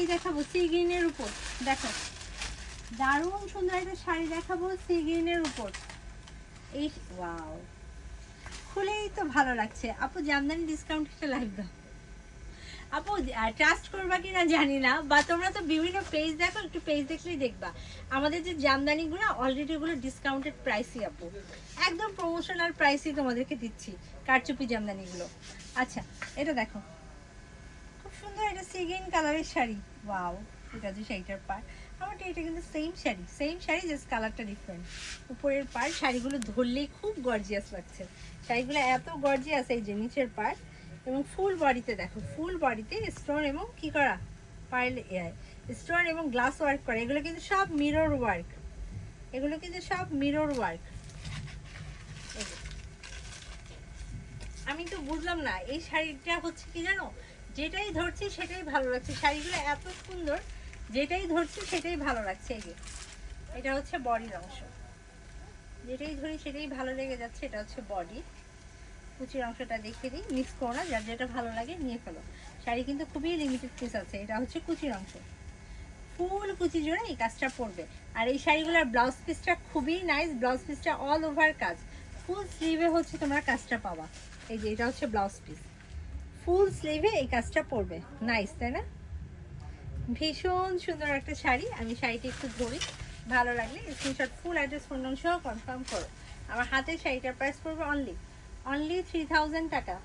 শাড়ি দেখাবো সি গ্রিনের উপর। দেখো দারুণ সুন্দর একটা শাড়ি দেখাবো সি গ্রিনের উপর। এই ওয়াও, খুলেই তো ভালো লাগছে। আপু জামদানি ডিসকাউন্ট একটা লাইভ দাও। আপু ট্রাস্ট করবা কিনা জানি না, বা তোমরা তো বিভিন্ন পেজ দেখো, একটু পেজ দেখলেই দেখবা আমাদের যে জামদানিগুলো অলরেডি ওগুলো ডিসকাউন্টেড প্রাইসই আপু, একদম প্রমোশনাল প্রাইসই তোমাদেরকে দিচ্ছি কারচুপি জামদানিগুলো। আচ্ছা এটা দেখো, খুব সুন্দর এটা সি গ্রিন কালারের শাড়ি। ওয়াও, এটা যে শাড়িটার পার, আমারটা এটা কিন্তু সেম শাড়ি জাস্ট কালারটা ডিফারেন্ট। উপরের পার শাড়িগুলো ধরলেই খুব গর্জিয়াস লাগছে, শাড়িগুলো এত গর্জিয়াস। এই যে নিচের পার এবং ফুল বডিতে দেখো, ফুল বডিতে স্টোন এবং কি করা পার্ল স্টোন এবং গ্লাস ওয়ার্ক করা। এগুলো কিন্তু সব মিরর ওয়ার্ক, এগুলো কিন্তু সব মিরর ওয়ার্ক। আমি তো বুঝলাম না এই শাড়িটা হচ্ছে কি জানো, যেটাই ধরছি সেটাই ভালো লাগছে, শাড়িগুলো এত সুন্দর, যেটাই ধরছি সেটাই ভালো লাগছে। এই যে এটা হচ্ছে বডির অংশ, যেটাই ধরি সেটাই ভালো লেগে যাচ্ছে। এটা হচ্ছে বডি, কুচির অংশটা দেখিয়ে দিই, মিক্স করো না, যার যেটা ভালো লাগে নিয়ে ফেলো। শাড়ি কিন্তু খুবই লিমিটেড পিস আছে। এটা হচ্ছে কুচির অংশ, ফুল কুচি জোড়া এই কাজটা পড়বে। আর এই শাড়িগুলোর ব্লাউজ পিসটা খুবই নাইস, ব্লাউজ পিসটা অল ওভার কাজ, ফুল স্লিভে হচ্ছে তোমরা কাজটা পাবা। এই যে এটা হচ্ছে ব্লাউজ পিস, ফুল স্লিভে এই কাজটা পড়বে, নাইস তাই না? ভীষণ সুন্দর একটা শাড়ি। আমি শাড়িটা একটু ধরি, ভালো লাগলে স্ক্রিনশট ফুল অ্যাড্রেস ফোন নম্বর সহ কনফার্ম করো। আমার হাতের শাড়িটার প্রাইস পড়বে অনলি 3000 টাকা।